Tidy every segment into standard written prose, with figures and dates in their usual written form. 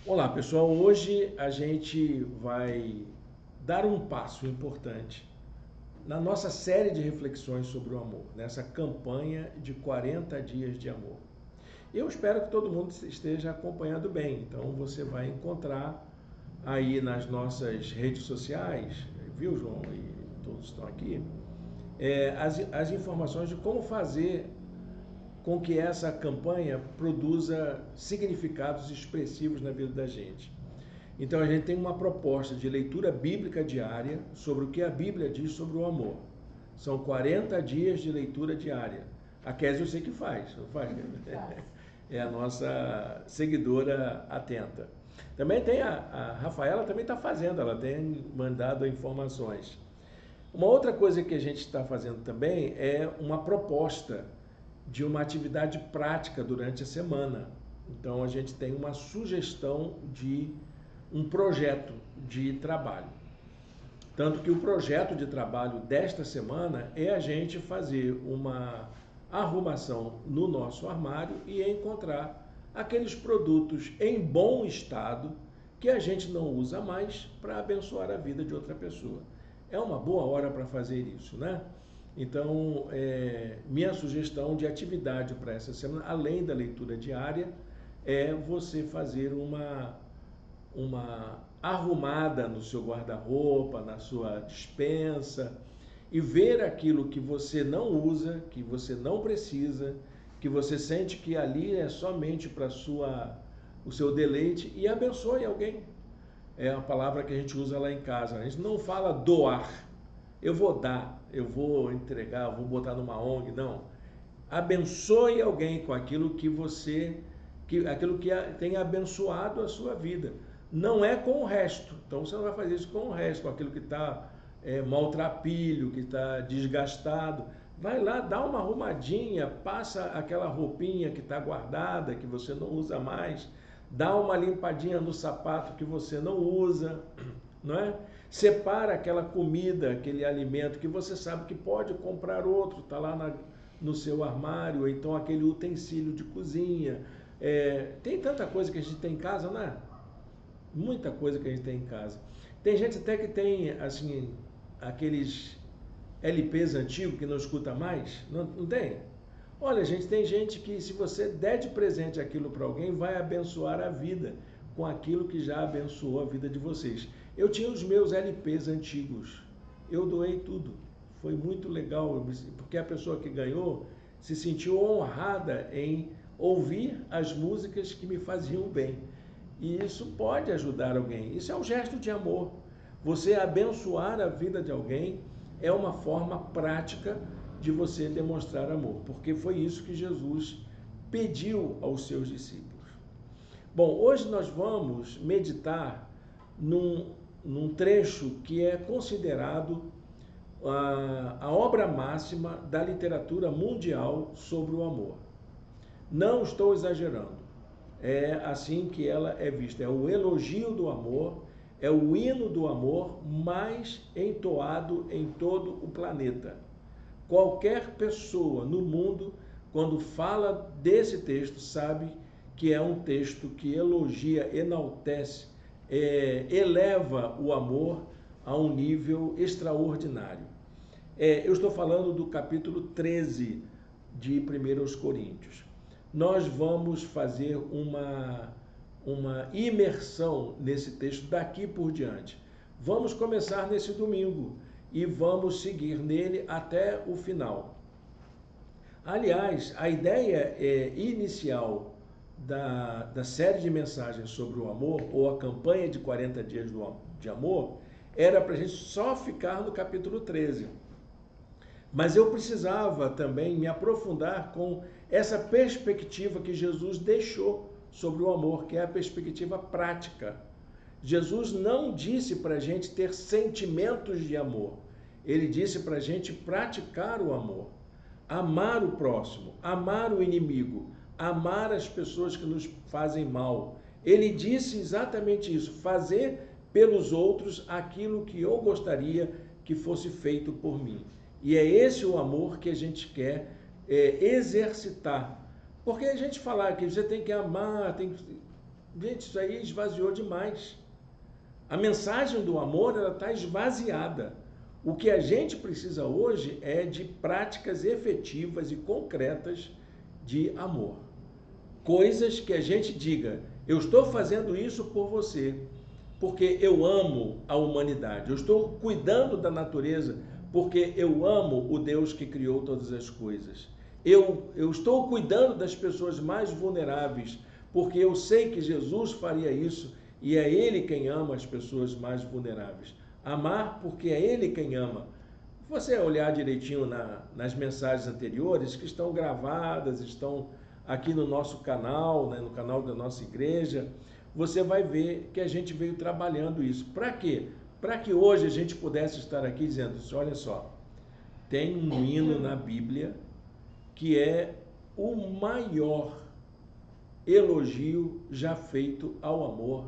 Olá, pessoal. Hoje a gente vai dar um passo importante na nossa série de reflexões sobre o amor, nessa campanha de 40 dias de amor. Eu espero que todo mundo esteja acompanhando bem. Então você vai encontrar aí nas nossas redes sociais, viu, João? E todos estão aqui, as informações de como fazer com que essa campanha produza significados expressivos na vida da gente. Então a gente tem uma proposta de leitura bíblica diária sobre o que a Bíblia diz sobre o amor. São 40 dias de leitura diária. A Kézia eu sei que faz, não faz? É a nossa seguidora atenta. Também tem a Rafaela, também está fazendo, ela tem mandado informações. Uma outra coisa que a gente está fazendo também é uma proposta de uma atividade prática durante a semana. Então a gente tem uma sugestão de um projeto de trabalho. Tanto que o projeto de trabalho desta semana é a gente fazer uma arrumação no nosso armário e encontrar aqueles produtos em bom estado que a gente não usa mais para abençoar a vida de outra pessoa. É uma boa hora para fazer isso, né? Então, minha sugestão de atividade para essa semana, além da leitura diária, é você fazer uma arrumada no seu guarda-roupa, na sua despensa, e ver aquilo que você não usa, que você não precisa, que você sente que ali é somente para o seu deleite, e abençoe alguém. É a palavra que a gente usa lá em casa. A gente não fala doar, eu vou dar, eu vou entregar, eu vou botar numa ONG, não. Abençoe alguém com aquilo que aquilo que tem abençoado a sua vida. Não é com o resto. Então você não vai fazer isso com o resto, com aquilo que está maltrapilho, que está desgastado. Vai lá, dá uma arrumadinha, passa aquela roupinha que está guardada, que você não usa mais, dá uma limpadinha no sapato que você não usa, não é? Separa aquela comida, aquele alimento que você sabe que pode comprar outro, está lá no seu armário, ou então aquele utensílio de cozinha. Tem tanta coisa que a gente tem em casa, né? Muita coisa que a gente tem em casa. Tem gente até que tem, assim, aqueles LPs antigos que não escuta mais, não tem? Olha, gente, tem gente que se você der de presente aquilo para alguém, vai abençoar a vida com aquilo que já abençoou a vida de vocês. Eu tinha os meus LPs antigos, eu doei tudo. Foi muito legal, porque a pessoa que ganhou se sentiu honrada em ouvir as músicas que me faziam bem. E isso pode ajudar alguém. Isso é um gesto de amor. Você abençoar a vida de alguém é uma forma prática de você demonstrar amor, porque foi isso que Jesus pediu aos seus discípulos. Bom, hoje nós vamos meditar num trecho que é considerado a obra máxima da literatura mundial sobre o amor. Não estou exagerando. É assim que ela é vista. É o elogio do amor, é o hino do amor mais entoado em todo o planeta. Qualquer pessoa no mundo, quando fala desse texto, sabe que é um texto que elogia, enaltece, eleva o amor a um nível extraordinário. Eu estou falando do capítulo 13 de 1 Coríntios. Nós vamos fazer uma imersão nesse texto daqui por diante. Vamos começar nesse domingo e vamos seguir nele até o final. Aliás, a ideia inicial da série de mensagens sobre o amor, ou a campanha de 40 dias de amor, era para a gente só ficar no capítulo 13. Mas eu precisava também me aprofundar com essa perspectiva que Jesus deixou sobre o amor, que é a perspectiva prática. Jesus não disse para a gente ter sentimentos de amor. Ele disse para a gente praticar o amor. Amar o próximo, amar o inimigo, amar as pessoas que nos fazem mal. Ele disse exatamente isso, fazer pelos outros aquilo que eu gostaria que fosse feito por mim. E é esse o amor que a gente quer exercitar. Porque a gente falar que você tem que amar, Gente, isso aí esvaziou demais. A mensagem do amor, ela está esvaziada. O que a gente precisa hoje é de práticas efetivas e concretas de amor. Coisas que a gente diga, eu estou fazendo isso por você, porque eu amo a humanidade. Eu estou cuidando da natureza, porque eu amo o Deus que criou todas as coisas. Eu estou cuidando das pessoas mais vulneráveis, porque eu sei que Jesus faria isso e é Ele quem ama as pessoas mais vulneráveis. Amar porque é Ele quem ama. Se você olhar direitinho nas mensagens anteriores, que estão gravadas, estão aqui no nosso canal, né, no canal da nossa igreja, você vai ver que a gente veio trabalhando isso. Para quê? Para que hoje a gente pudesse estar aqui dizendo, olha só, tem um hino na Bíblia que é o maior elogio já feito ao amor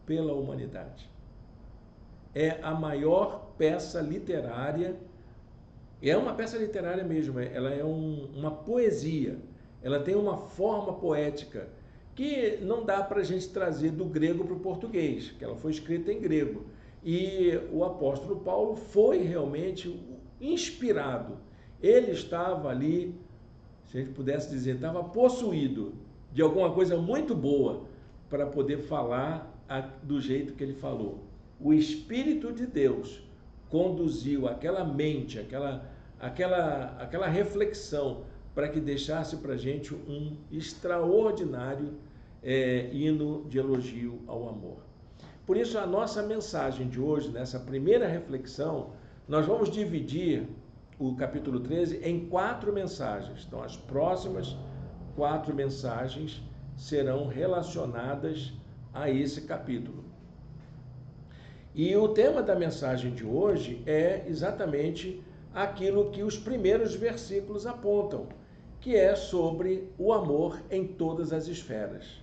pela humanidade. É a maior peça literária, é uma peça literária mesmo, ela é uma poesia, ela tem uma forma poética que não dá para a gente trazer do grego para o português, que ela foi escrita em grego. E o apóstolo Paulo foi realmente inspirado. Ele estava ali, se a gente pudesse dizer, estava possuído de alguma coisa muito boa para poder falar do jeito que ele falou. O Espírito de Deus conduziu aquela mente, aquela reflexão para que deixasse para a gente um extraordinário hino de elogio ao amor. Por isso, a nossa mensagem de hoje, nessa primeira reflexão, nós vamos dividir o capítulo 13 em 4 mensagens. Então, as próximas 4 mensagens serão relacionadas a esse capítulo. E o tema da mensagem de hoje é exatamente aquilo que os primeiros versículos apontam, que é sobre o amor em todas as esferas,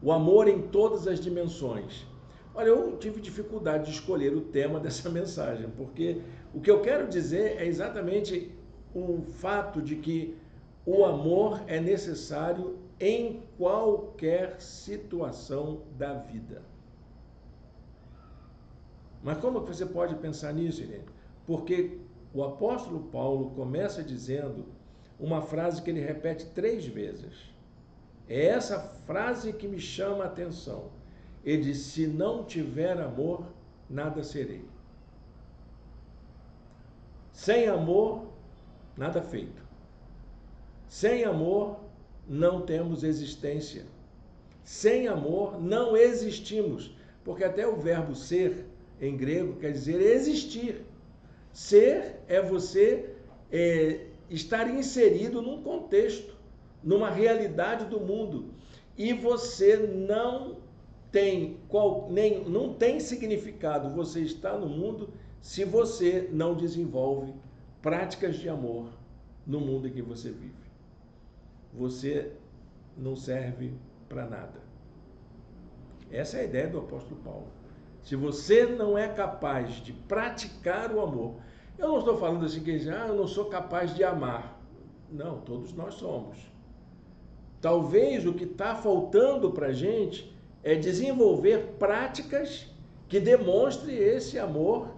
o amor em todas as dimensões. Olha, eu tive dificuldade de escolher o tema dessa mensagem, porque o que eu quero dizer é exatamente o fato de que o amor é necessário em qualquer situação da vida. Mas como que você pode pensar nisso, Irene? Porque o apóstolo Paulo começa dizendo uma frase que ele repete 3 vezes. É essa frase que me chama a atenção. Ele diz, se não tiver amor, nada serei. Sem amor, nada feito. Sem amor, não temos existência. Sem amor, não existimos. Porque até o verbo ser, em grego, quer dizer existir. Ser é você estar inserido num contexto, numa realidade do mundo. E você não tem significado você estar no mundo se você não desenvolve práticas de amor no mundo em que você vive. Você não serve para nada. Essa é a ideia do apóstolo Paulo. Se você não é capaz de praticar o amor, eu não estou falando assim que eu não sou capaz de amar. Não, todos nós somos. Talvez o que está faltando para a gente é desenvolver práticas que demonstrem esse amor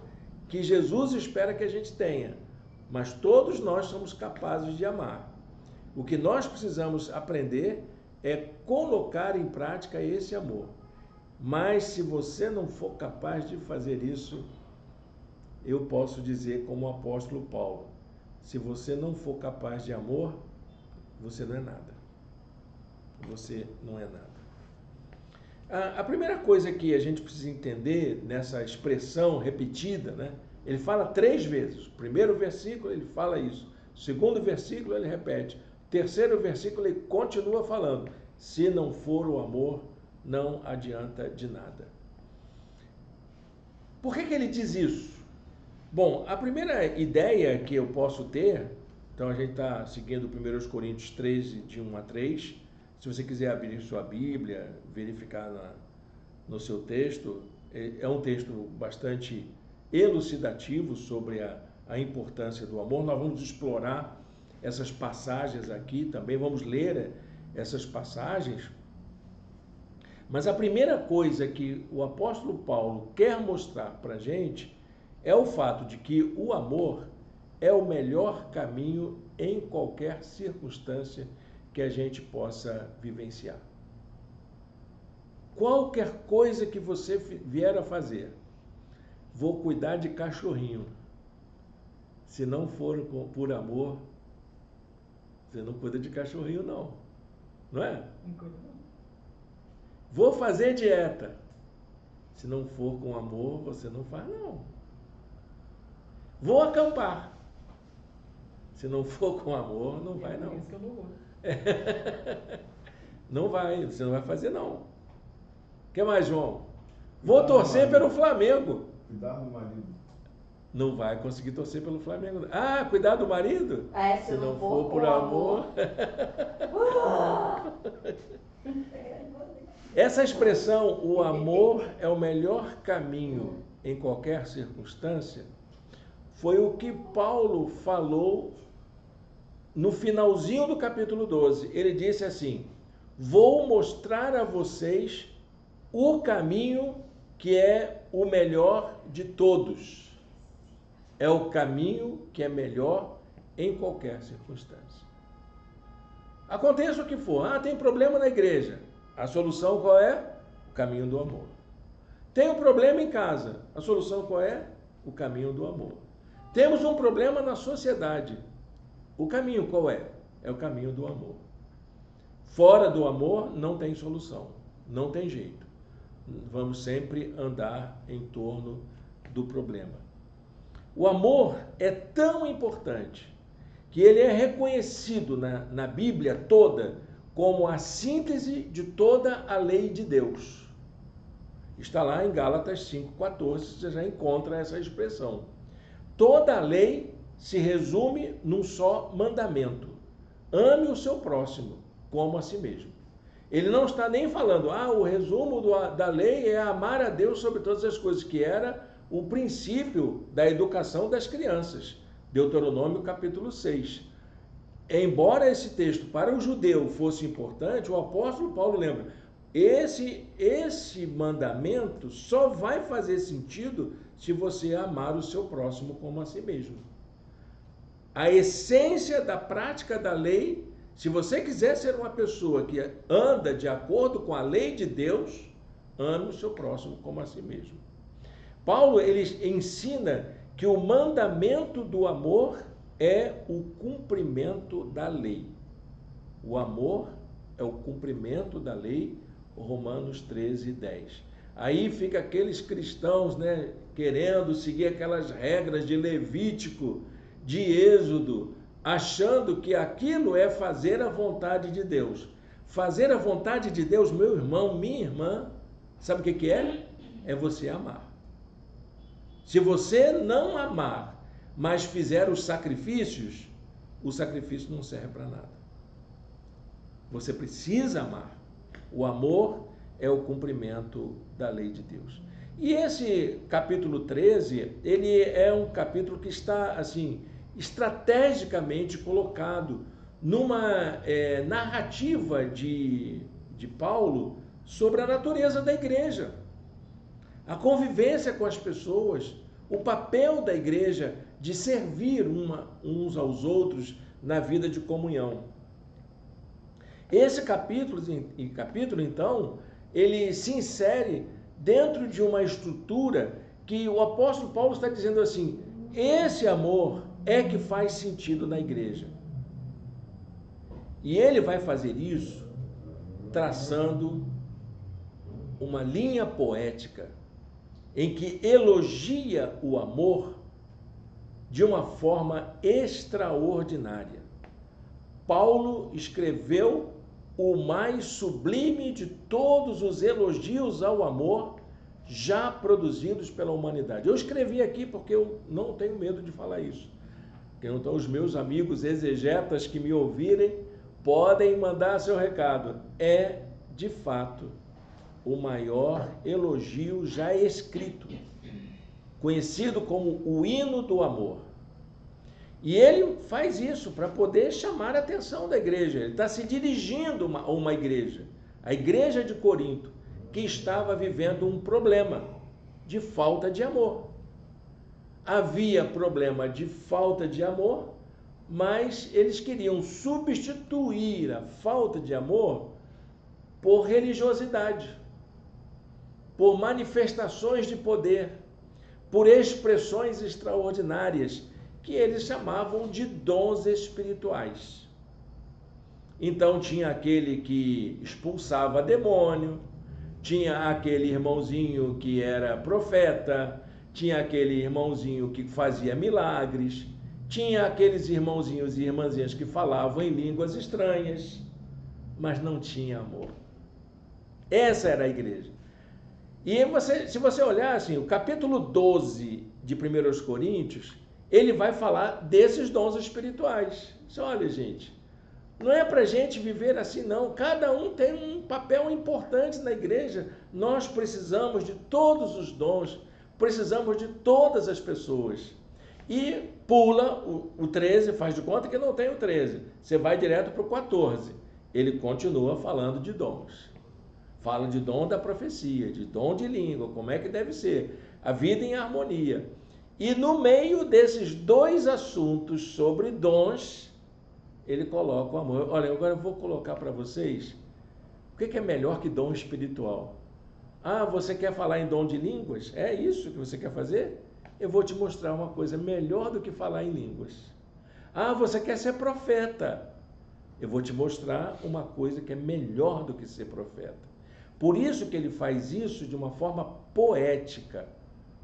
que Jesus espera que a gente tenha. Mas todos nós somos capazes de amar. O que nós precisamos aprender é colocar em prática esse amor. Mas se você não for capaz de fazer isso, eu posso dizer como o apóstolo Paulo, se você não for capaz de amor, você não é nada. Você não é nada. A primeira coisa que a gente precisa entender nessa expressão repetida, né? Ele fala 3 vezes. O primeiro versículo ele fala isso. O segundo versículo ele repete. O terceiro versículo ele continua falando. Se não for o amor, não adianta de nada. Por que ele diz isso? Bom, a primeira ideia que eu posso ter, então a gente está seguindo 1 Coríntios 13, de 1 a 3. Se você quiser abrir sua Bíblia, verificar no seu texto, é um texto bastante elucidativo sobre a importância do amor. Nós vamos explorar essas passagens aqui também, vamos ler essas passagens. Mas a primeira coisa que o apóstolo Paulo quer mostrar para a gente é o fato de que o amor é o melhor caminho em qualquer circunstância que a gente possa vivenciar. Qualquer coisa que você vier a fazer, vou cuidar de cachorrinho. Se não for por amor, você não cuida de cachorrinho, não. Não é? Vou fazer dieta. Se não for com amor, você não faz, não. Vou acampar. Se não for com amor, não vai, não. Isso eu não vou. Não vai, você não vai fazer, não. O que mais, João? Vou torcer pelo Flamengo. Cuidar do marido. Não vai conseguir torcer pelo Flamengo. Ah, cuidar do marido? Se não for por amor. Essa expressão, o amor é o melhor caminho em qualquer circunstância, foi o que Paulo falou no finalzinho do capítulo 12. Ele disse assim: vou mostrar a vocês o caminho que é o melhor de todos. É o caminho que é melhor em qualquer circunstância. Aconteça o que for. Tem problema na igreja. A solução qual é? O caminho do amor. Tem um problema em casa. A solução qual é? O caminho do amor. Temos um problema na sociedade. O caminho qual é? É o caminho do amor. Fora do amor não tem solução. Não tem jeito. Vamos sempre andar em torno do problema. O amor é tão importante que ele é reconhecido na Bíblia toda como a síntese de toda a lei de Deus. Está lá em Gálatas 5,14, você já encontra essa expressão. Toda a lei se resume num só mandamento: ame o seu próximo como a si mesmo. Ele não está nem falando, o resumo da lei é amar a Deus sobre todas as coisas, que era o princípio da educação das crianças. Deuteronômio capítulo 6. Embora esse texto para o judeu fosse importante, o apóstolo Paulo lembra, esse mandamento só vai fazer sentido se você amar o seu próximo como a si mesmo. A essência da prática da lei, se você quiser ser uma pessoa que anda de acordo com a lei de Deus, ame o seu próximo como a si mesmo. Paulo, ele ensina que o mandamento do amor é o cumprimento da lei. O amor é o cumprimento da lei, Romanos 13:10. Aí fica aqueles cristãos, querendo seguir aquelas regras de Levítico, de Êxodo, achando que aquilo é fazer a vontade de Deus. Fazer a vontade de Deus, meu irmão, minha irmã, sabe o que é? É você amar. Se você não amar, mas fizer os sacrifícios, o sacrifício não serve para nada. Você precisa amar. O amor é o cumprimento da lei de Deus. E esse capítulo 13, ele é um capítulo que está, assim, estrategicamente colocado numa narrativa de Paulo sobre a natureza da igreja. A convivência com as pessoas, o papel da igreja de servir uns aos outros na vida de comunhão. Esse capítulo, então, ele se insere dentro de uma estrutura que o apóstolo Paulo está dizendo assim: esse amor é que faz sentido na igreja. E ele vai fazer isso traçando uma linha poética em que elogia o amor de uma forma extraordinária. Paulo escreveu o mais sublime de todos os elogios ao amor já produzidos pela humanidade. Eu escrevi aqui porque eu não tenho medo de falar isso. Então, os meus amigos exegetas que me ouvirem podem mandar seu recado. É, de fato, o maior elogio já escrito, conhecido como o hino do amor. E ele faz isso para poder chamar a atenção da igreja. Ele está se dirigindo a uma igreja, a igreja de Corinto. que estava vivendo um problema de falta de amor. Havia problema de falta de amor, mas eles queriam substituir a falta de amor por religiosidade, por manifestações de poder, por expressões extraordinárias, que eles chamavam de dons espirituais. Então tinha aquele que expulsava demônio, tinha aquele irmãozinho que era profeta, tinha aquele irmãozinho que fazia milagres, tinha aqueles irmãozinhos e irmãzinhas que falavam em línguas estranhas, mas não tinha amor. Essa era a igreja. E se você olhar assim, o capítulo 12 de 1 Coríntios, ele vai falar desses dons espirituais. Olha, gente, não é para a gente viver assim, não. Cada um tem um papel importante na igreja. Nós precisamos de todos os dons, precisamos de todas as pessoas. E pula o 13, faz de conta que não tem o 13. Você vai direto para o 14. Ele continua falando de dons. Fala de dom da profecia, de dom de língua, como é que deve ser, a vida em harmonia. E no meio desses dois assuntos sobre dons, ele coloca o amor. Olha, agora eu vou colocar para vocês o que é melhor que dom espiritual. Ah, você quer falar em dom de línguas? É isso que você quer fazer? Eu vou te mostrar uma coisa melhor do que falar em línguas. Ah, você quer ser profeta? Eu vou te mostrar uma coisa que é melhor do que ser profeta. Por isso que ele faz isso de uma forma poética,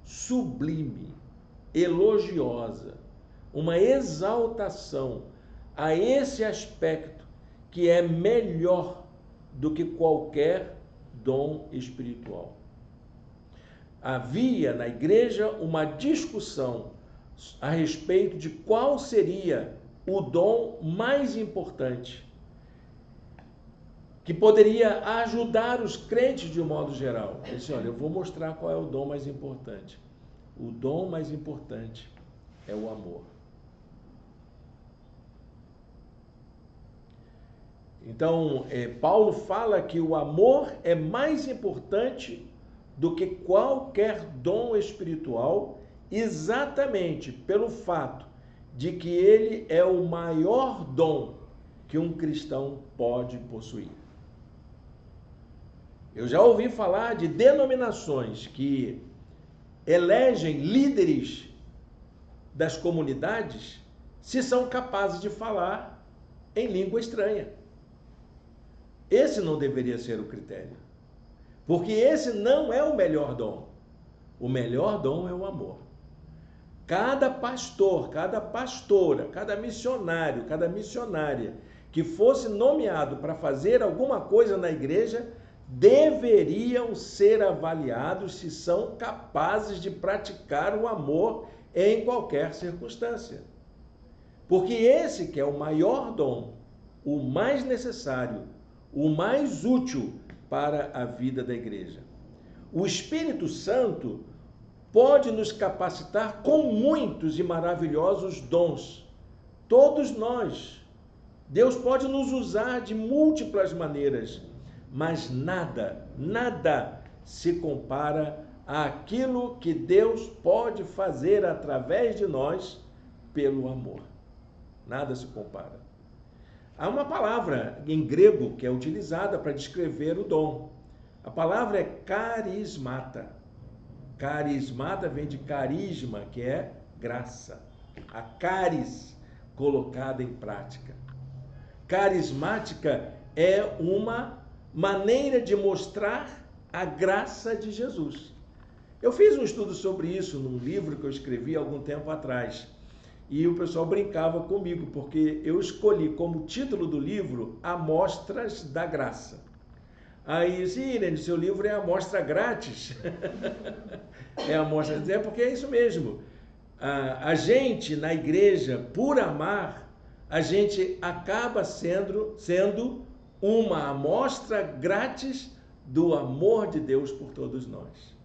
sublime, elogiosa, uma exaltação a esse aspecto que é melhor do que qualquer dom espiritual. Havia na igreja uma discussão a respeito de qual seria o dom mais importante, que poderia ajudar os crentes de um modo geral. Ele disse, olha, eu vou mostrar qual é o dom mais importante. O dom mais importante é o amor. Então, Paulo fala que o amor é mais importante do que qualquer dom espiritual, exatamente pelo fato de que ele é o maior dom que um cristão pode possuir. Eu já ouvi falar de denominações que elegem líderes das comunidades se são capazes de falar em língua estranha. Esse não deveria ser o critério, porque esse não é o melhor dom. O melhor dom é o amor. Cada pastor, cada pastora, cada missionário, cada missionária que fosse nomeado para fazer alguma coisa na igreja, deveriam ser avaliados se são capazes de praticar o amor em qualquer circunstância. Porque esse que é o maior dom, o mais necessário, o mais útil para a vida da igreja. O Espírito Santo pode nos capacitar com muitos e maravilhosos dons. Todos nós. Deus pode nos usar de múltiplas maneiras, mas nada se compara àquilo que Deus pode fazer através de nós pelo amor. Nada se compara. Há uma palavra em grego que é utilizada para descrever o dom. A palavra é carismata. Carismata vem de carisma, que é graça. A caris, colocada em prática. Carismática é uma maneira de mostrar a graça de Jesus. Eu fiz um estudo sobre isso num livro que eu escrevi há algum tempo atrás. E o pessoal brincava comigo, porque eu escolhi como título do livro Amostras da Graça. Aí, Irene, seu livro é amostra grátis. É amostra, porque é isso mesmo. A gente, na igreja, por amar, a gente acaba sendo uma amostra grátis do amor de Deus por todos nós.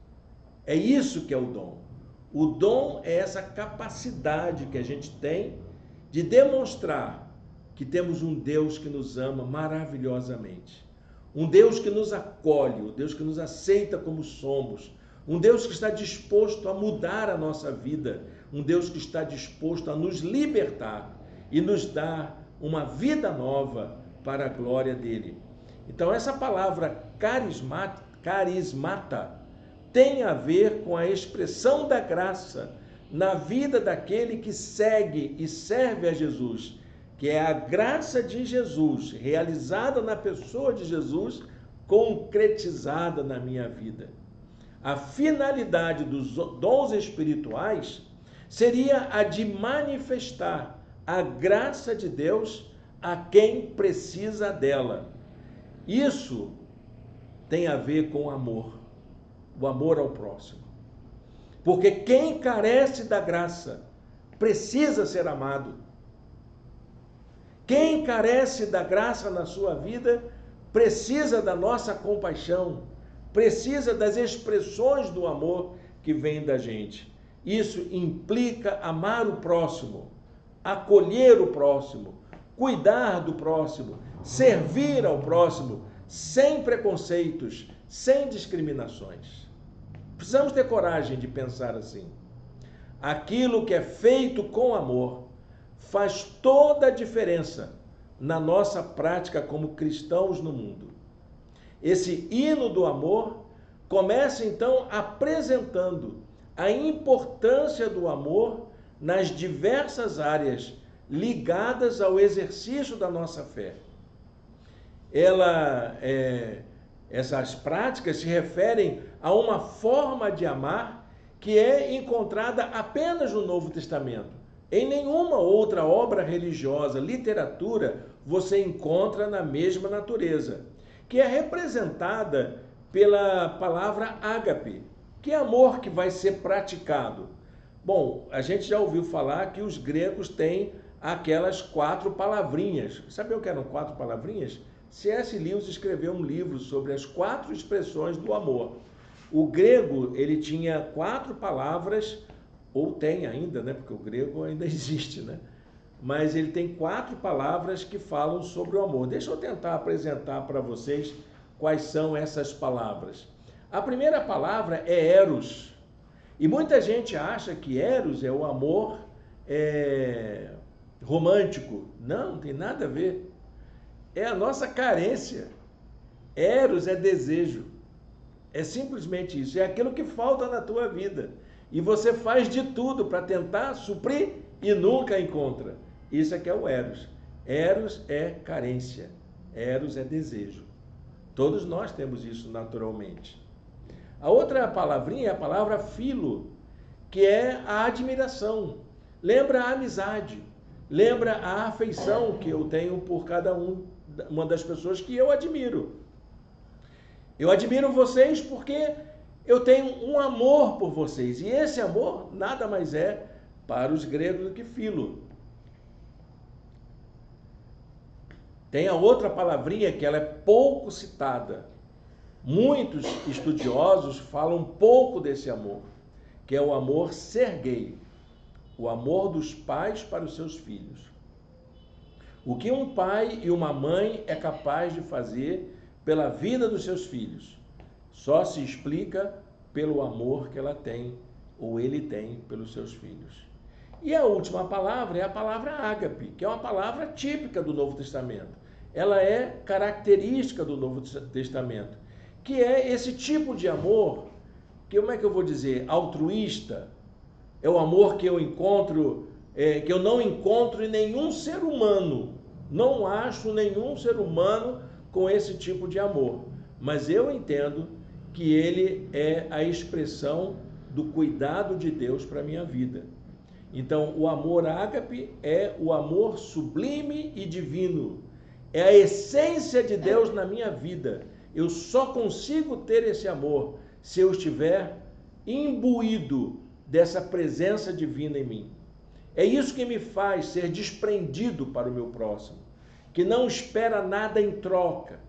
É isso que é o dom. O dom é essa capacidade que a gente tem de demonstrar que temos um Deus que nos ama maravilhosamente. um Deus que nos acolhe, um Deus que nos aceita como somos, um Deus que está disposto a mudar a nossa vida, um Deus que está disposto a nos libertar e nos dar uma vida nova para a glória dele. Então, essa palavra carismata tem a ver com a expressão da graça na vida daquele que segue e serve a Jesus, que é a graça de Jesus, realizada na pessoa de Jesus, concretizada na minha vida. A finalidade dos dons espirituais seria a de manifestar a graça de Deus a quem precisa dela. Isso tem a ver com amor, o amor ao próximo. Porque quem carece da graça precisa ser amado. Quem carece da graça na sua vida precisa da nossa compaixão, precisa das expressões do amor que vem da gente. Isso implica amar o próximo, acolher o próximo, cuidar do próximo, servir ao próximo, sem preconceitos, sem discriminações. Precisamos ter coragem de pensar assim. Aquilo que é feito com amor faz toda a diferença na nossa prática como cristãos no mundo. Esse hino do amor começa então apresentando a importância do amor nas diversas áreas ligadas ao exercício da nossa fé. Essas práticas se referem a uma forma de amar que é encontrada apenas no Novo Testamento. Em nenhuma outra obra religiosa, literatura, você encontra na mesma natureza, que é representada pela palavra ágape, que é amor que vai ser praticado. Bom, a gente já ouviu falar que os gregos têm aquelas 4 palavrinhas. Sabe o que eram 4 palavrinhas? C.S. Lewis escreveu um livro sobre as 4 expressões do amor. O grego, ele tinha 4 palavras, ou tem ainda, né? Porque o grego ainda existe, né? Mas ele tem 4 palavras que falam sobre o amor. Deixa eu tentar apresentar para vocês quais são essas palavras. A primeira palavra é eros. E muita gente acha que eros é o amor romântico. Não tem nada a ver. É a nossa carência. Eros é desejo. É simplesmente isso. É aquilo que falta na tua vida. E você faz de tudo para tentar suprir e nunca encontra. Isso é que é o eros. Eros é carência. Eros é desejo. Todos nós temos isso naturalmente. A outra palavrinha é a palavra filo, que é a admiração. Lembra a amizade. Lembra a afeição que eu tenho por cada uma das pessoas que eu admiro. Eu admiro vocês porque eu tenho um amor por vocês. E esse amor nada mais é para os gregos do que filo. Tem a outra palavrinha que ela é pouco citada. Muitos estudiosos falam pouco desse amor, que é o amor serguei, o amor dos pais para os seus filhos. O que um pai e uma mãe é capaz de fazer pela vida dos seus filhos só se explica pelo amor que ela tem ou ele tem pelos seus filhos. E a última palavra é a palavra ágape, que é uma palavra típica do Novo Testamento. Ela é característica do Novo Testamento, que é esse tipo de amor, que como é que eu vou dizer, altruísta. É o amor que eu encontro, que eu não encontro em nenhum ser humano. Não acho nenhum ser humano com esse tipo de amor. Mas eu entendo que ele é a expressão do cuidado de Deus para a minha vida. Então, o amor ágape é o amor sublime e divino. É a essência de Deus na minha vida. Eu só consigo ter esse amor se eu estiver imbuído dessa presença divina em mim. É isso que me faz ser desprendido para o meu próximo, que não espera nada em troca,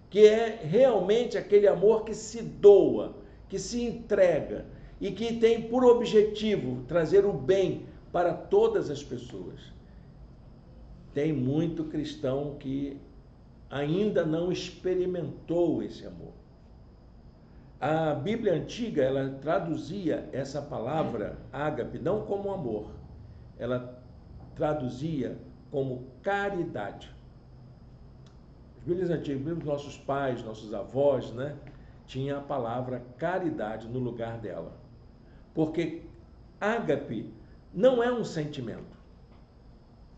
que é realmente aquele amor que se doa, que se entrega e que tem por objetivo trazer o bem para todas as pessoas. Tem muito cristão que ainda não experimentou esse amor. A Bíblia antiga, ela traduzia essa palavra ágape não como amor, ela traduzia como caridade. As Bíblias antigas, nossos pais, nossos avós, né, tinha a palavra caridade no lugar dela. Porque ágape não é um sentimento.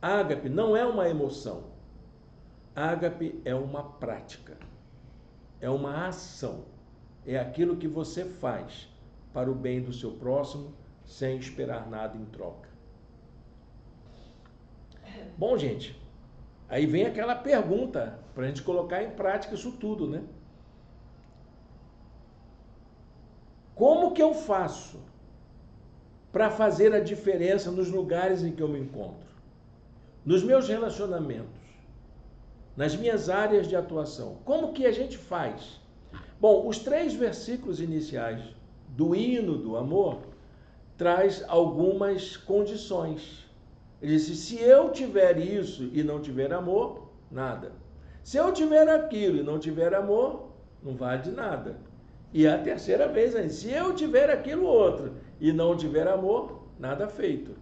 Ágape não é uma emoção. Ágape é uma prática. É uma ação. É aquilo que você faz para o bem do seu próximo sem esperar nada em troca. Bom, gente, aí vem aquela pergunta para a gente colocar em prática isso tudo, né? Como que eu faço para fazer a diferença nos lugares em que eu me encontro? Nos meus relacionamentos? Nas minhas áreas de atuação? Como que a gente faz? Bom, os 3 versículos iniciais do hino do amor traz algumas condições. Ele disse, se eu tiver isso e não tiver amor, nada. Se eu tiver aquilo e não tiver amor, não vale de nada. E a terceira vez, se eu tiver aquilo outro e não tiver amor, nada feito.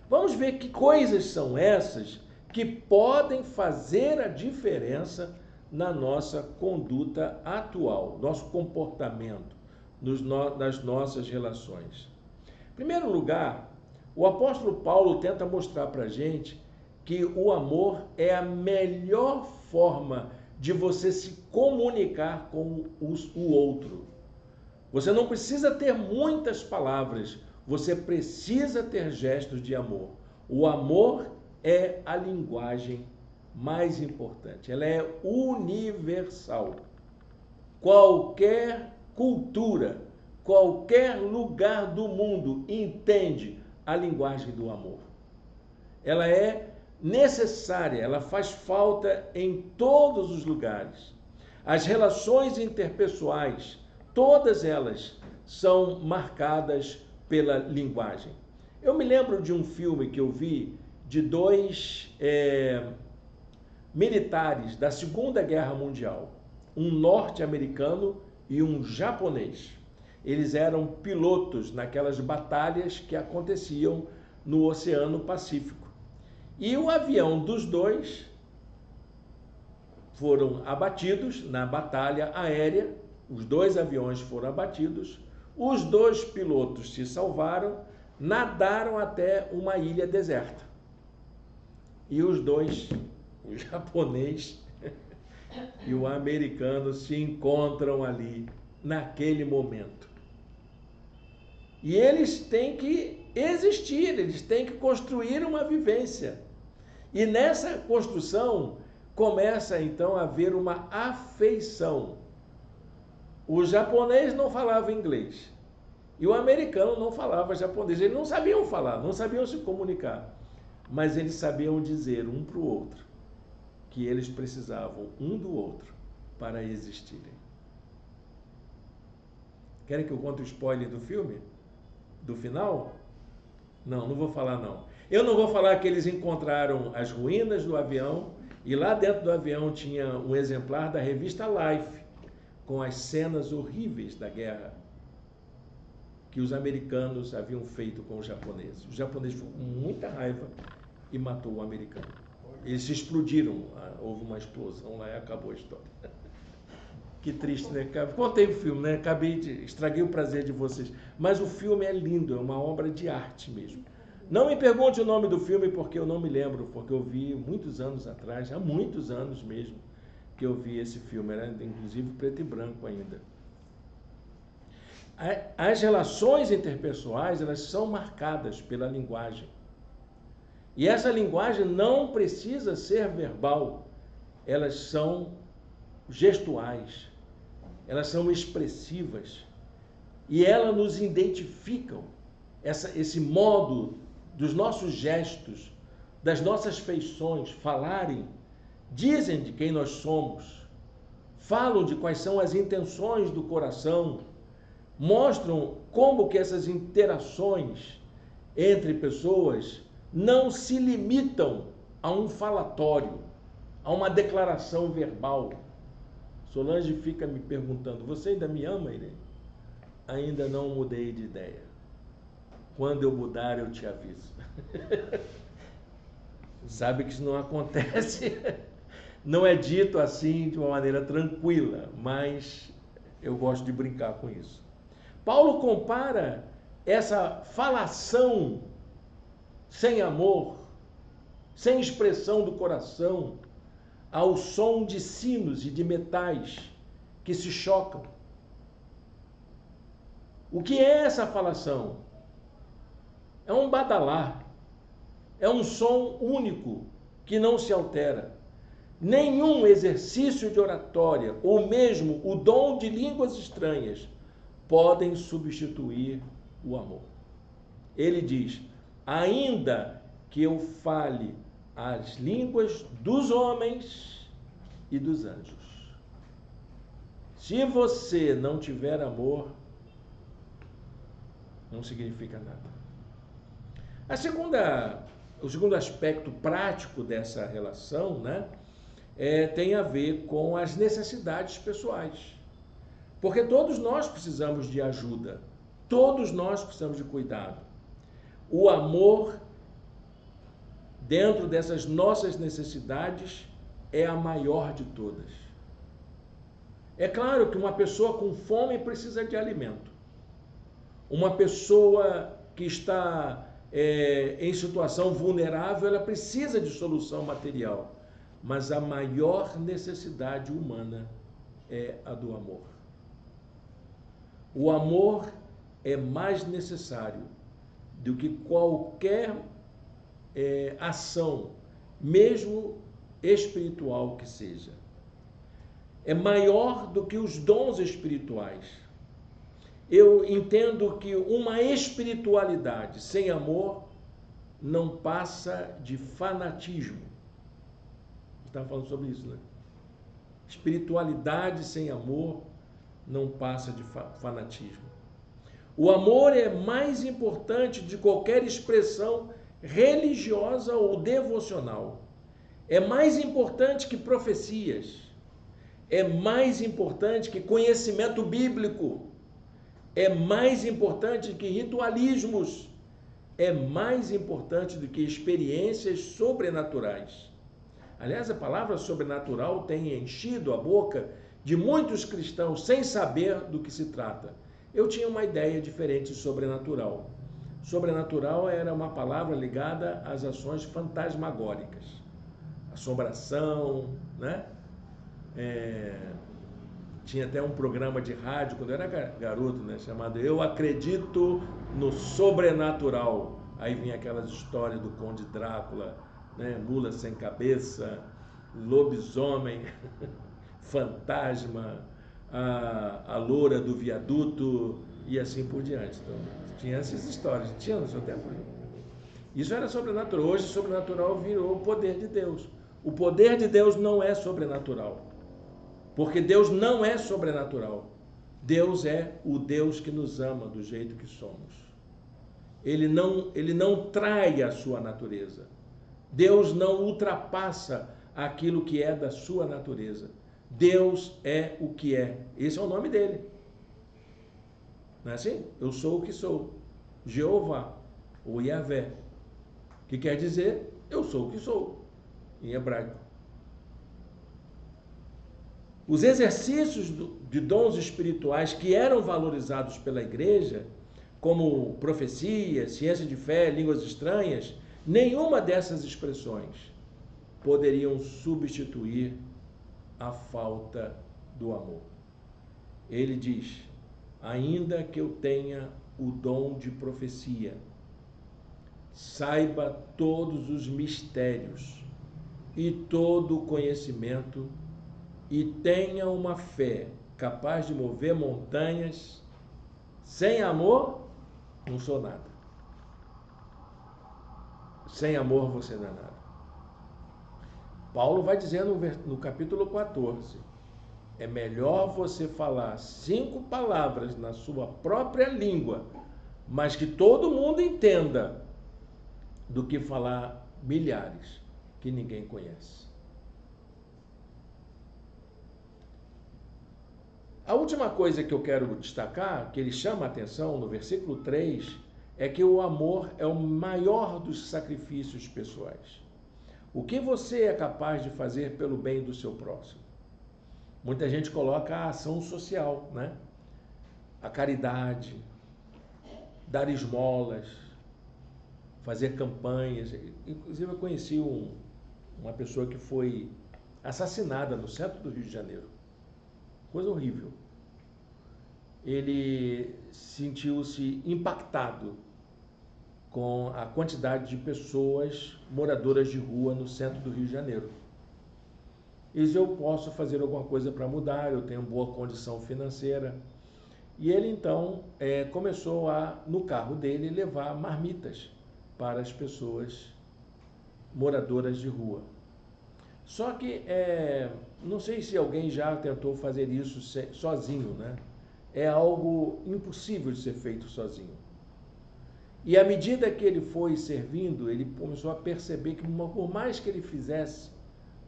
Vamos ver que coisas são essas que podem fazer a diferença na nossa conduta atual, nosso comportamento, nas nossas relações. Em primeiro lugar, o apóstolo Paulo tenta mostrar para a gente que o amor é a melhor forma de você se comunicar com o outro. Você não precisa ter muitas palavras, você precisa ter gestos de amor. O amor é a linguagem mais importante, ela é universal. Qualquer cultura, qualquer lugar do mundo entende a linguagem do amor. Ela é necessária, ela faz falta em todos os lugares. As relações interpessoais, todas elas são marcadas pela linguagem. Eu me lembro de um filme que eu vi de 2 militares da Segunda Guerra Mundial, um norte-americano e um japonês. Eles eram pilotos naquelas batalhas que aconteciam no Oceano Pacífico. E o avião dos dois foram abatidos na batalha aérea, os 2 aviões foram abatidos, os 2 pilotos se salvaram, nadaram até uma ilha deserta. E os 2, o japonês e o americano, se encontram ali, naquele momento. E eles têm que existir, eles têm que construir uma vivência. E nessa construção começa então a haver uma afeição. O japonês não falava inglês e o americano não falava japonês. Eles não sabiam falar, não sabiam se comunicar, mas eles sabiam dizer um para o outro que eles precisavam um do outro para existirem. Querem que eu conte o spoiler do filme? Do final? Não, não vou falar não. Eu não vou falar que eles encontraram as ruínas do avião e lá dentro do avião tinha um exemplar da revista Life com as cenas horríveis da guerra que os americanos haviam feito com os japoneses. O japonês ficou com muita raiva e matou o americano. Eles se explodiram, houve uma explosão lá e acabou a história. Que triste, né? Contei o filme, né? Estraguei o prazer de vocês. Mas o filme é lindo, é uma obra de arte mesmo. Não me pergunte o nome do filme porque eu não me lembro, porque eu vi muitos anos atrás, há muitos anos mesmo, que eu vi esse filme, era inclusive preto e branco ainda. As relações interpessoais, elas são marcadas pela linguagem. E essa linguagem não precisa ser verbal, elas são gestuais, elas são expressivas e elas nos identificam, esse modo dos nossos gestos, das nossas feições, falarem, dizem de quem nós somos, falam de quais são as intenções do coração, mostram como que essas interações entre pessoas não se limitam a um falatório, Há uma declaração verbal. Solange fica me perguntando, você ainda me ama, Irene? Ainda não mudei de ideia. Quando eu mudar, eu te aviso. Sabe que isso não acontece, não é dito assim de uma maneira tranquila, mas eu gosto de brincar com isso. Paulo compara essa falação sem amor, sem expressão do coração, ao som de sinos e de metais que se chocam. O que é essa falação? É um badalar, é um som único que não se altera. Nenhum exercício de oratória, ou mesmo o dom de línguas estranhas, podem substituir o amor. Ele diz, ainda que eu fale as línguas dos homens e dos anjos. Se você não tiver amor, não significa nada. O segundo aspecto prático dessa relação, né, tem a ver com as necessidades pessoais. Porque todos nós precisamos de ajuda, todos nós precisamos de cuidado. O amor, dentro dessas nossas necessidades, é a maior de todas. É claro que uma pessoa com fome precisa de alimento. Uma pessoa que está em situação vulnerável, ela precisa de solução material. Mas a maior necessidade humana é a do amor. O amor é mais necessário do que qualquer ação, mesmo espiritual que seja. É maior do que os dons espirituais. Eu entendo que uma espiritualidade sem amor não passa de fanatismo. Estava falando sobre isso, né? Espiritualidade sem amor não passa de fanatismo. O amor é mais importante de qualquer expressão religiosa ou devocional. É mais importante que profecias. É mais importante que conhecimento bíblico. É mais importante que ritualismos. É mais importante do que experiências sobrenaturais. Aliás, a palavra sobrenatural tem enchido a boca de muitos cristãos sem saber do que se trata. Eu tinha uma ideia diferente de sobrenatural. Sobrenatural era uma palavra ligada às ações fantasmagóricas. Assombração, né? Tinha até um programa de rádio, quando eu era garoto, né, chamado Eu Acredito no Sobrenatural. Aí vinha aquelas histórias do Conde Drácula, né, mula sem cabeça, lobisomem, fantasma, a loura do viaduto e assim por diante. Então, tinha essas histórias. Tinha no seu tempo? Isso era sobrenatural. Hoje, sobrenatural virou o poder de Deus. O poder de Deus não é sobrenatural. Porque Deus não é sobrenatural. Deus é o Deus que nos ama do jeito que somos. Ele não trai a sua natureza. Deus não ultrapassa aquilo que é da sua natureza. Deus é o que é. Esse é o nome dele. Não é assim? Eu sou o que sou. Jeová, ou Yahvé. Que quer dizer, eu sou o que sou, em hebraico. Os exercícios de dons espirituais que eram valorizados pela igreja, como profecia, ciência de fé, línguas estranhas, nenhuma dessas expressões poderiam substituir a falta do amor. Ele diz, ainda que eu tenha o dom de profecia, saiba todos os mistérios e todo o conhecimento e tenha uma fé capaz de mover montanhas, sem amor, não sou nada. Sem amor você não é nada. Paulo vai dizer no capítulo 14, é melhor você falar 5 palavras na sua própria língua, mas que todo mundo entenda, do que falar milhares que ninguém conhece. A última coisa que eu quero destacar, que ele chama a atenção no versículo 3, é que o amor é o maior dos sacrifícios pessoais. O que você é capaz de fazer pelo bem do seu próximo? Muita gente coloca a ação social, né? A caridade, dar esmolas, fazer campanhas. Inclusive eu conheci uma pessoa que foi assassinada no centro do Rio de Janeiro. Coisa horrível. Ele sentiu-se impactado com a quantidade de pessoas moradoras de rua no centro do Rio de Janeiro. E disse, eu posso fazer alguma coisa para mudar, eu tenho boa condição financeira. E ele então começou a, no carro dele, levar marmitas para as pessoas moradoras de rua. Só que, não sei se alguém já tentou fazer isso sozinho, né? É algo impossível de ser feito sozinho. E à medida que ele foi servindo, ele começou a perceber que por mais que ele fizesse,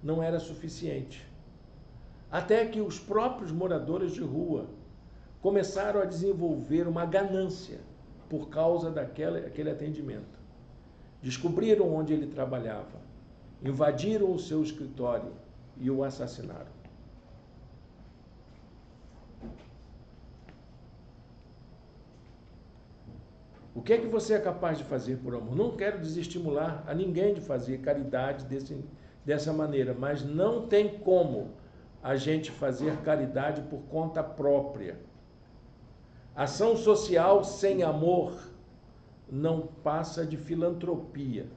não era suficiente. Até que os próprios moradores de rua começaram a desenvolver uma ganância por causa daquele atendimento. Descobriram onde ele trabalhava, invadiram o seu escritório e o assassinaram. O que é que você é capaz de fazer por amor? Não quero desestimular a ninguém de fazer caridade dessa maneira, mas não tem como a gente fazer caridade por conta própria. Ação social sem amor não passa de filantropia.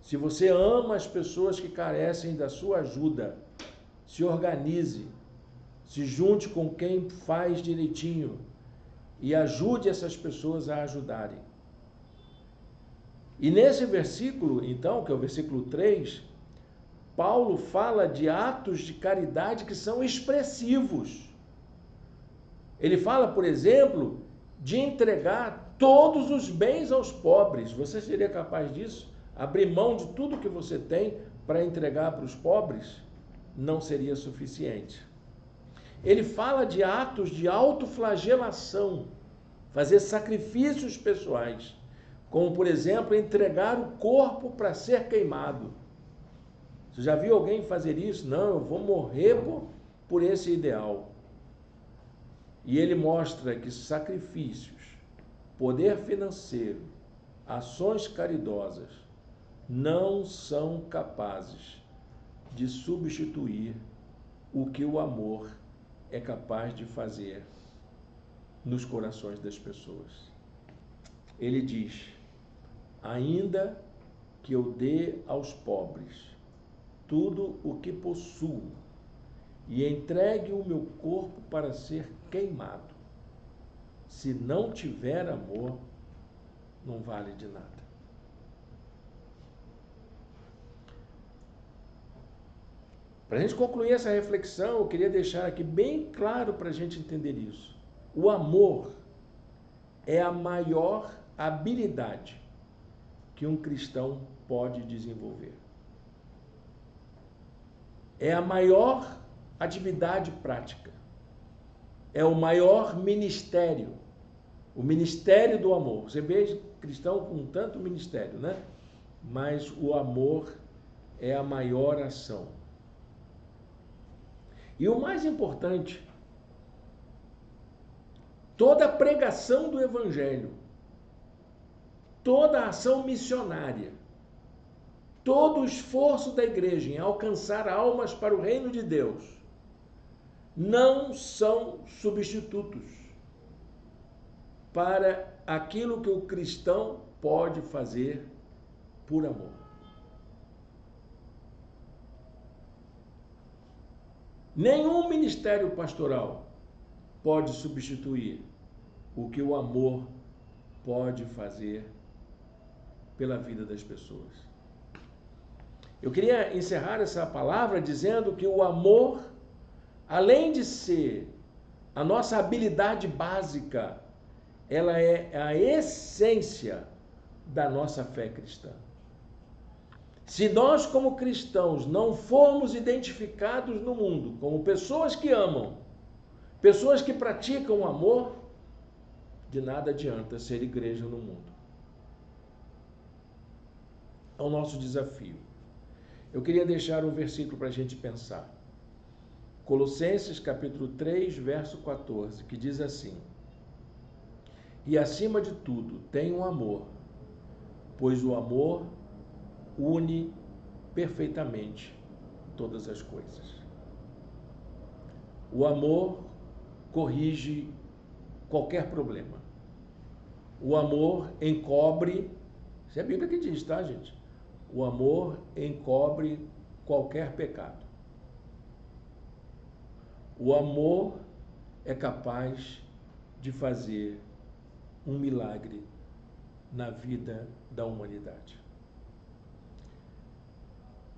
Se você ama as pessoas que carecem da sua ajuda, se organize, se junte com quem faz direitinho e ajude essas pessoas a ajudarem. E nesse versículo, então, que é o versículo 3, Paulo fala de atos de caridade que são expressivos. Ele fala, por exemplo, de entregar todos os bens aos pobres. Você seria capaz disso? Abrir mão de tudo que você tem para entregar para os pobres? Não seria suficiente. Ele fala de atos de autoflagelação, fazer sacrifícios pessoais, como, por exemplo, entregar o corpo para ser queimado. Você já viu alguém fazer isso? Não, eu vou morrer por esse ideal. E ele mostra que sacrifícios, poder financeiro, ações caridosas não são capazes de substituir o que o amor é capaz de fazer nos corações das pessoas. Ele diz, ainda que eu dê aos pobres tudo o que possuo e entregue o meu corpo para ser queimado, se não tiver amor, não vale de nada. Para a gente concluir essa reflexão, eu queria deixar aqui bem claro para a gente entender isso. O amor é a maior habilidade que um cristão pode desenvolver. É a maior atividade prática. É o maior ministério. O ministério do amor. Você vê cristão com tanto ministério, né? Mas o amor é a maior ação. E o mais importante, toda a pregação do Evangelho, toda a ação missionária, todo o esforço da igreja em alcançar almas para o reino de Deus, não são substitutos para aquilo que o cristão pode fazer por amor. Nenhum ministério pastoral pode substituir o que o amor pode fazer pela vida das pessoas. Eu queria encerrar essa palavra dizendo que o amor, além de ser a nossa habilidade básica, ela é a essência da nossa fé cristã. Se nós, como cristãos, não formos identificados no mundo como pessoas que amam, Pessoas que praticam o amor, de nada adianta ser igreja no mundo. É o nosso desafio. Eu queria deixar um versículo para a gente pensar. Colossenses capítulo 3, verso 14, que diz assim: e acima de tudo, tenham amor, pois o amor une perfeitamente todas as coisas. O amor corrige qualquer problema. O amor encobre, isso é a Bíblia que diz, tá, gente? O amor encobre qualquer pecado. O amor é capaz de fazer um milagre na vida da humanidade.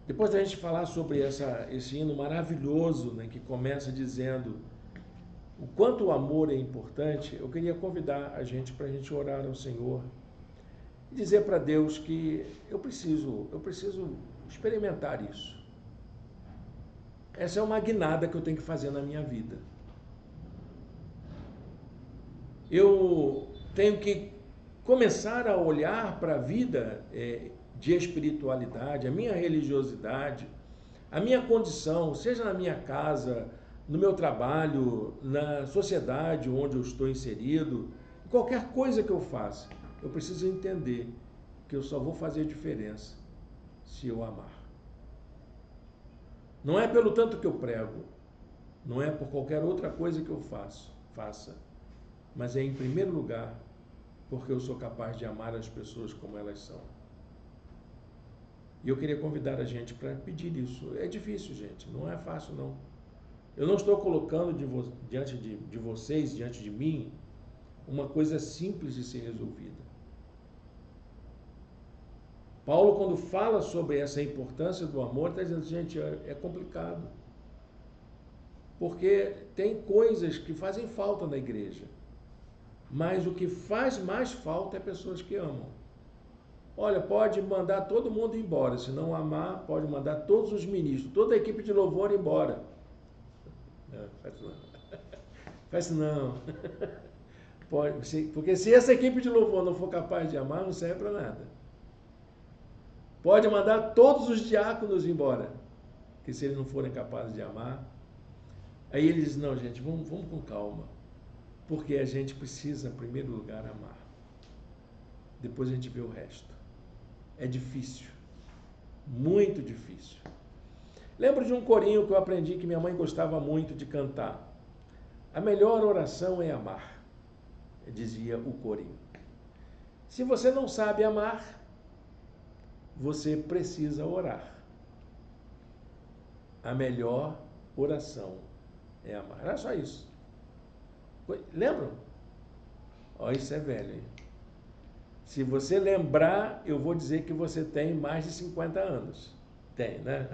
Depois da gente falar sobre esse hino maravilhoso, né, que começa dizendo o quanto o amor é importante, eu queria convidar a gente para a gente orar ao Senhor e dizer para Deus que eu preciso experimentar isso. Essa é uma guinada que eu tenho que fazer na minha vida. Eu tenho que começar a olhar para a vida de espiritualidade, a minha religiosidade, a minha condição, seja na minha casa, no meu trabalho, na sociedade onde eu estou inserido, qualquer coisa que eu faça, eu preciso entender que eu só vou fazer diferença se eu amar. Não é pelo tanto que eu prego, não é por qualquer outra coisa que eu faça, mas é em primeiro lugar porque eu sou capaz de amar as pessoas como elas são. E eu queria convidar a gente para pedir isso. É difícil, gente, não é fácil não. Eu não estou colocando diante de vocês, diante de mim, uma coisa simples de ser resolvida. Paulo, quando fala sobre essa importância do amor, está dizendo, gente, é complicado. Porque tem coisas que fazem falta na igreja. Mas o que faz mais falta é pessoas que amam. Olha, pode mandar todo mundo embora. Se não amar, pode mandar todos os ministros, toda a equipe de louvor embora. Não, faz não. Faz não. Pode, porque se essa equipe de louvor não for capaz de amar, não serve para nada. Pode mandar todos os diáconos embora, que se eles não forem capazes de amar, aí ele diz, não, gente, vamos com calma, porque a gente precisa, em primeiro lugar, amar. Depois a gente vê o resto. É difícil, muito difícil. Lembro de um corinho que eu aprendi que minha mãe gostava muito de cantar. A melhor oração é amar, dizia o corinho. Se você não sabe amar, você precisa orar. A melhor oração é amar. Era só isso. Lembram? Ó, isso é velho, hein? Se você lembrar, eu vou dizer que você tem mais de 50 anos. Tem, né?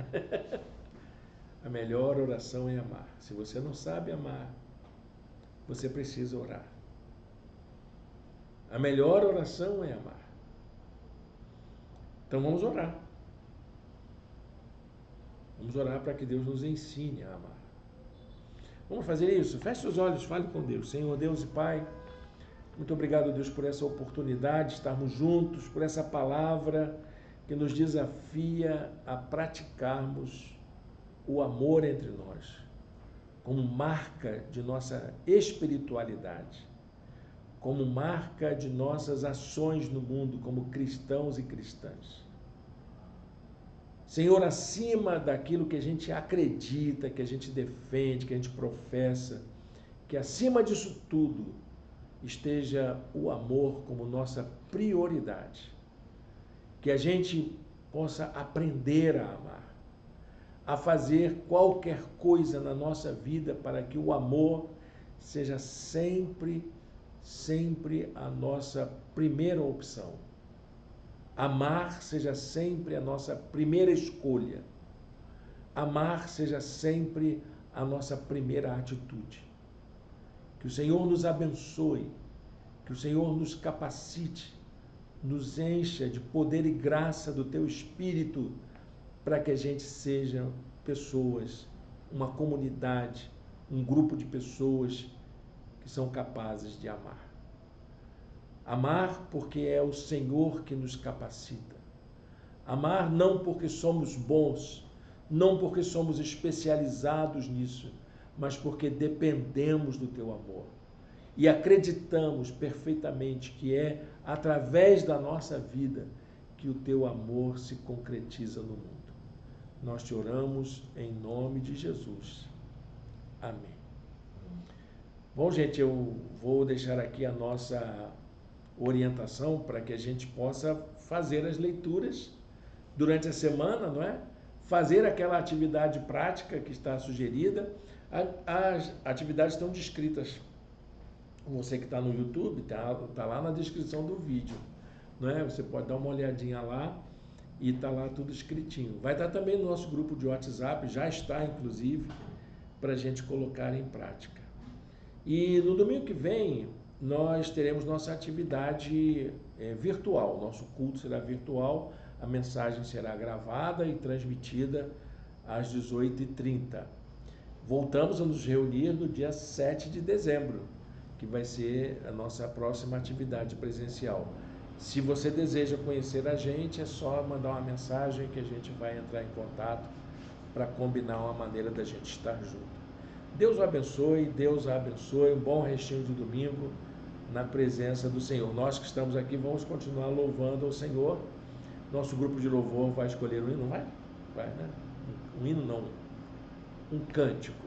A melhor oração é amar. Se você não sabe amar, você precisa orar. A melhor oração é amar. Então vamos orar. Vamos orar para que Deus nos ensine a amar. Vamos fazer isso? Feche os olhos, fale com Deus. Senhor Deus e Pai, muito obrigado, Deus, por essa oportunidade de estarmos juntos, por essa palavra que nos desafia a praticarmos o amor entre nós, como marca de nossa espiritualidade, como marca de nossas ações no mundo, como cristãos e cristãs. Senhor, acima daquilo que a gente acredita, que a gente defende, que a gente professa, que acima disso tudo esteja o amor como nossa prioridade. Que a gente possa aprender a amar, a fazer qualquer coisa na nossa vida para que o amor seja sempre a nossa primeira opção. Amar seja sempre a nossa primeira escolha. Amar seja sempre a nossa primeira atitude. Que o Senhor nos abençoe, que o Senhor nos capacite, nos encha de poder e graça do Teu Espírito, para que a gente seja pessoas, uma comunidade, um grupo de pessoas que são capazes de amar. Amar porque é o Senhor que nos capacita. Amar não porque somos bons, não porque somos especializados nisso, mas porque dependemos do teu amor. E acreditamos perfeitamente que é através da nossa vida que o teu amor se concretiza no mundo. Nós te oramos em nome de Jesus. Amém. Bom, gente, eu vou deixar aqui a nossa orientação para que a gente possa fazer as leituras durante a semana, não é? Fazer aquela atividade prática que está sugerida. As atividades estão descritas. Você que está no YouTube, tá lá na descrição do vídeo, não é? Você pode dar uma olhadinha lá e está lá tudo escritinho. Vai estar também no nosso grupo de WhatsApp, já está inclusive, para a gente colocar em prática. E no domingo que vem, nós teremos nossa atividade virtual. Nosso culto será virtual, a mensagem será gravada e transmitida às 18h30. Voltamos a nos reunir no dia 7 de dezembro, que vai ser a nossa próxima atividade presencial. Se você deseja conhecer a gente, é só mandar uma mensagem que a gente vai entrar em contato para combinar uma maneira da gente estar junto. Deus o abençoe, Deus a abençoe, um bom restinho de domingo na presença do Senhor. Nós que estamos aqui vamos continuar louvando ao Senhor. Nosso grupo de louvor vai escolher um hino, vai? Vai, né? Um hino não, um cântico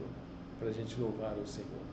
para a gente louvar o Senhor.